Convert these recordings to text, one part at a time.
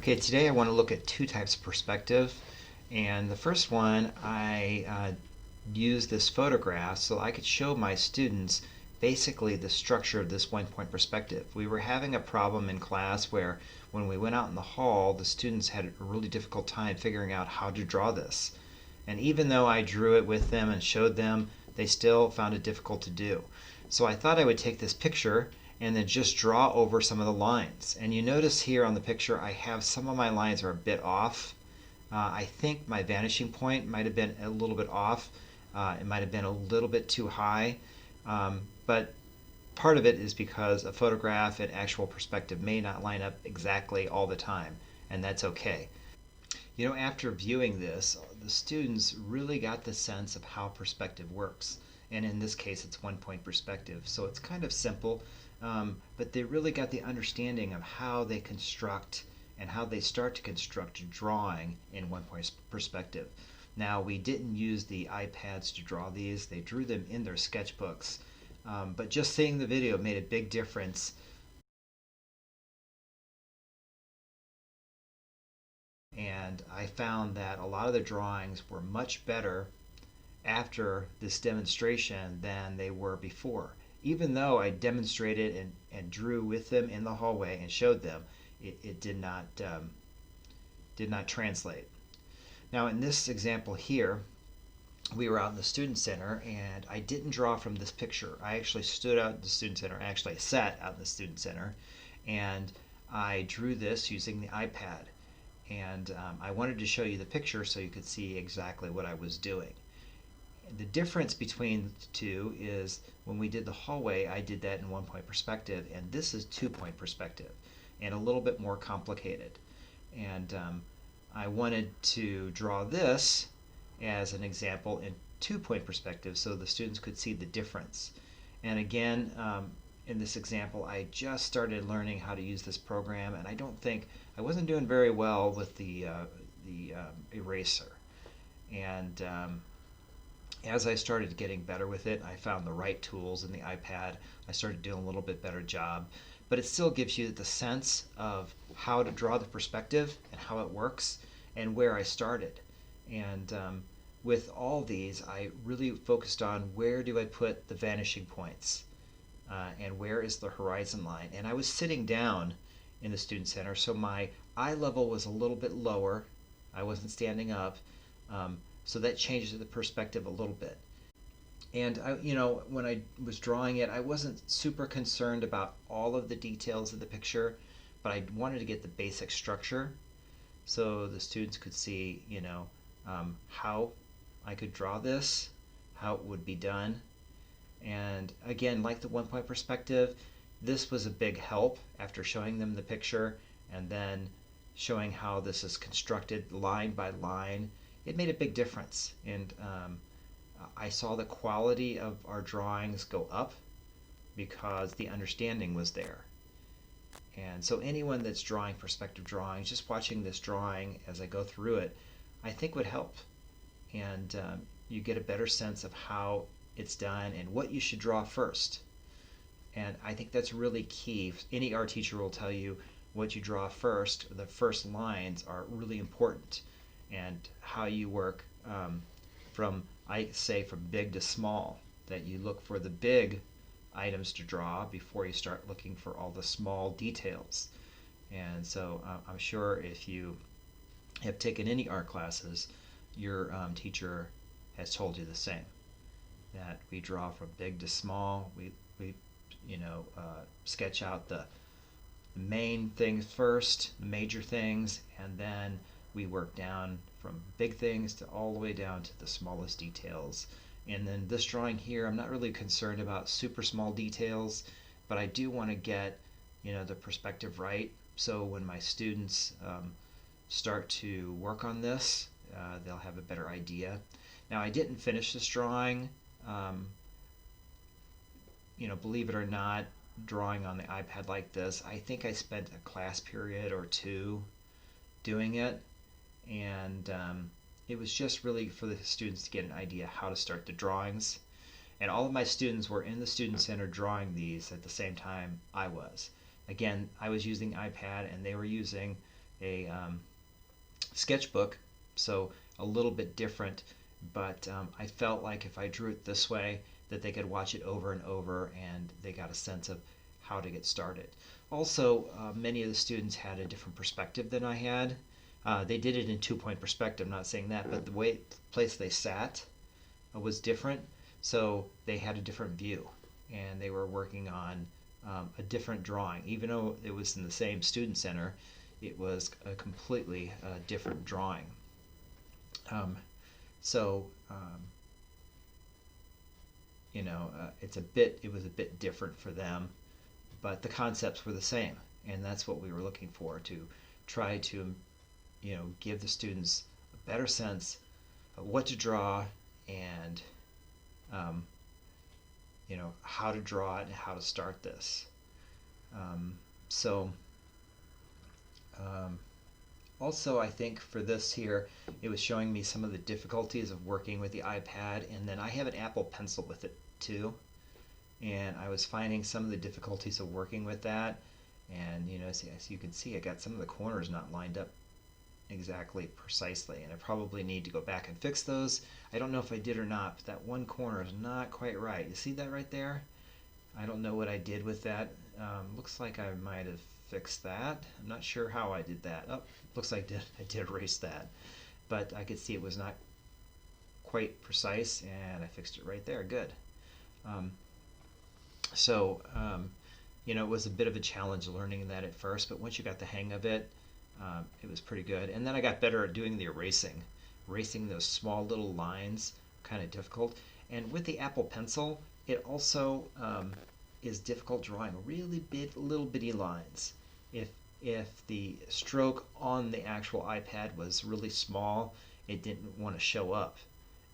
Okay, today I want to look at two types of perspective. And the first one, I used this photograph so I could show my students basically the structure of this one-point perspective. We were having a problem in class where when we went out in the hall, the students had a really difficult time figuring out how to draw this. And even though I drew it with them and showed them, they still found it difficult to do. So I thought I would take this picture and then just draw over some of the lines. And you notice here on the picture I have some of my lines are a bit off. I think my vanishing point might have been a little bit off. It might have been a little bit too high. But part of it is because a photograph and actual perspective may not line up exactly all the time, and that's okay. You know, after viewing this, the students really got the sense of how perspective works. And in this case, it's one-point perspective. So it's kind of simple, but they really got the understanding of how they construct and how they start to construct a drawing in one-point perspective. Now, we didn't use the iPads to draw these. They drew them in their sketchbooks. But just seeing the video made a big difference. And I found that a lot of the drawings were much better after this demonstration than they were before. Even though I demonstrated and drew with them in the hallway and showed them, it did not translate. Now in this example here, we were out in the student center and I didn't draw from this picture. I actually stood out in the student center, actually I sat out in the student center, and I drew this using the iPad. And I wanted to show you the picture so you could see exactly what I was doing. The difference between the two is when we did the hallway, I did that in one-point perspective, and this is two-point perspective, and a little bit more complicated. And I wanted to draw this as an example in two-point perspective so the students could see the difference. And again, in this example, I just started learning how to use this program, and I wasn't doing very well with the eraser. And as I started getting better with it, I found the right tools in the iPad. I started doing a little bit better job, but it still gives you the sense of how to draw the perspective and how it works and where I started. And with all these, I really focused on where do I put the vanishing points. And where is the horizon line. And I was sitting down in the student center, so my eye level was a little bit lower. I wasn't standing up, so that changes the perspective a little bit. And when I was drawing it, I wasn't super concerned about all of the details of the picture, but I wanted to get the basic structure so the students could see, how I could draw this, how it would be done. And again, like the one-point perspective, this was a big help after showing them the picture and then showing how this is constructed line by line. It made a big difference. And I saw the quality of our drawings go up because the understanding was there. And so anyone that's drawing perspective drawings, just watching this drawing as I go through it, I think would help. And you get a better sense of how it's done and what you should draw first. And I think that's really key. Any art teacher will tell you what you draw first. The first lines are really important, and how you work from big to small, that you look for the big items to draw before you start looking for all the small details. And so I'm sure if you have taken any art classes, your teacher has told you the same, that we draw from big to small. We sketch out the main things first, the major things, and then we work down from big things to all the way down to the smallest details. And then this drawing here, I'm not really concerned about super small details, but I do want to get the perspective right, so when my students start to work on this, they'll have a better idea. Now, I didn't finish this drawing. Believe it or not, drawing on the iPad like this, I think I spent a class period or two doing it, and it was just really for the students to get an idea how to start the drawings. And all of my students were in the student center drawing these at the same time I was. Again, I was using iPad and they were using a sketchbook, so a little bit different, but I felt like if I drew it this way, that they could watch it over and over and they got a sense of how to get started. Also, many of the students had a different perspective than I had. They did it in 2-point perspective, I'm not saying that, but the place they sat was different, so they had a different view and they were working on a different drawing. Even though it was in the same student center, it was a completely different drawing. Um, so it was a bit different for them, but the concepts were the same, and that's what we were looking for, to try to give the students a better sense of what to draw and um, how to draw it and how to start this. Um, so um, Also, I think for this here, it was showing me some of the difficulties of working with the iPad, and then I have an Apple Pencil with it too, and I was finding some of the difficulties of working with that. And as you can see, I got some of the corners not lined up exactly precisely, and I probably need to go back and fix those. I don't know if I did or not, but that one corner is not quite right. You see that right there? I don't know what I did with that. Looks like I might have fixed that. I'm not sure how I did that. Oh, looks like I did erase that, but I could see it was not quite precise, and I fixed it right there. Good. Um, so it was a bit of a challenge learning that at first, but once you got the hang of it, it was pretty good. And then I got better at doing the erasing those small little lines, kind of difficult. And with the Apple Pencil, it also is difficult drawing really little bitty lines. If the stroke on the actual iPad was really small, it didn't want to show up.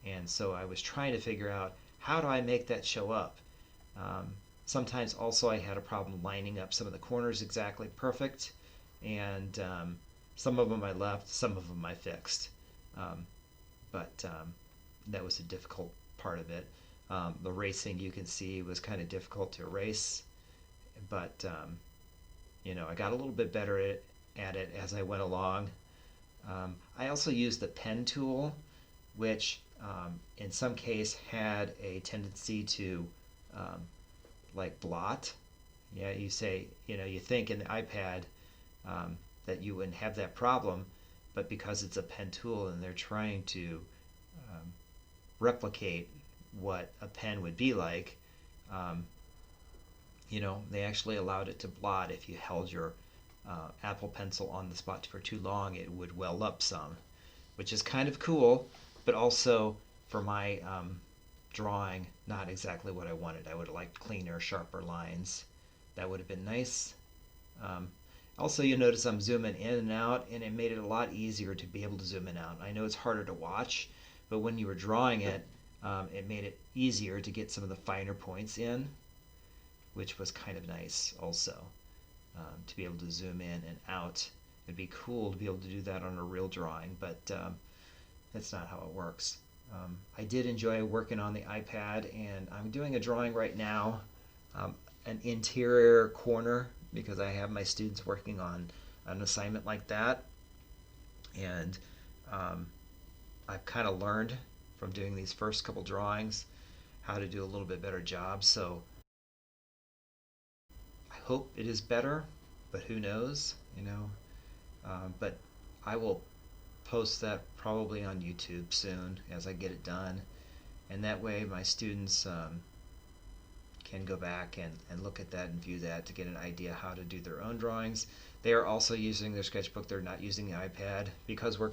And so I was trying to figure out, how do I make that show up? Sometimes also I had a problem lining up some of the corners exactly perfect, and some of them I left, some of them I fixed. Um, but that was a difficult part of it. The racing, you can see, was kind of difficult to erase, but I got a little bit better at it as I went along. I also used the pen tool, which in some case had a tendency to um, like blot. Yeah, you say, you think in the iPad that you wouldn't have that problem, but because it's a pen tool and they're trying to um, replicate what a pen would be like, um, they actually allowed it to blot. If you held your Apple Pencil on the spot for too long, it would well up some, which is kind of cool, but also for my drawing, not exactly what I wanted. I would have liked cleaner, sharper lines. That would have been nice. Um, Also, you notice I'm zooming in and out, and it made it a lot easier to be able to zoom in and out. I know it's harder to watch, but when you were drawing it, it made it easier to get some of the finer points in, which was kind of nice also, to be able to zoom in and out. It'd be cool to be able to do that on a real drawing, but that's not how it works. I did enjoy working on the iPad, and I'm doing a drawing right now, an interior corner, because I have my students working on an assignment like that. And I've kind of learned from doing these first couple drawings how to do a little bit better job. So I hope it is better, but who knows. But I will post that probably on YouTube soon as I get it done. And that way my students can go back and look at that and view that to get an idea how to do their own drawings. They are also using their sketchbook. They're not using the iPad because we're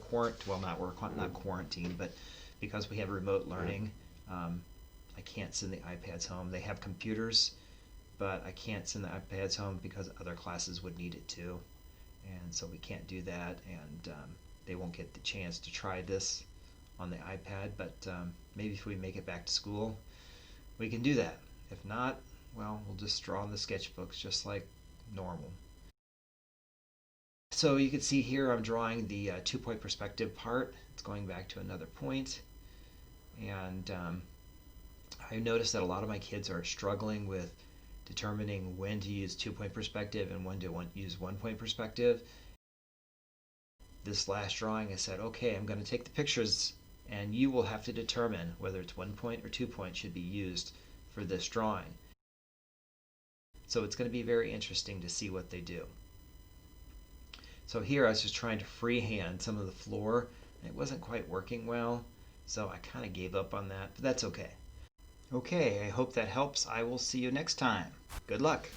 not quarantined, but because we have remote learning. I can't send the iPads home. They have computers, but I can't send the iPads home because other classes would need it too, and so we can't do that. And they won't get the chance to try this on the iPad. But maybe if we make it back to school, we can do that. If not, well, we'll just draw in the sketchbooks just like normal. So you can see here I'm drawing the 2-point perspective part. It's going back to another point. And I noticed that a lot of my kids are struggling with determining when to use 2-point perspective and when to use 1-point perspective. this last drawing, I said, okay, I'm going to take the pictures and you will have to determine whether it's 1 point or 2 points should be used for this drawing. So it's going to be very interesting to see what they do. So here I was just trying to freehand some of the floor. It wasn't quite working well, so I kind of gave up on that, but that's okay. Okay, I hope that helps. I will see you next time. Good luck.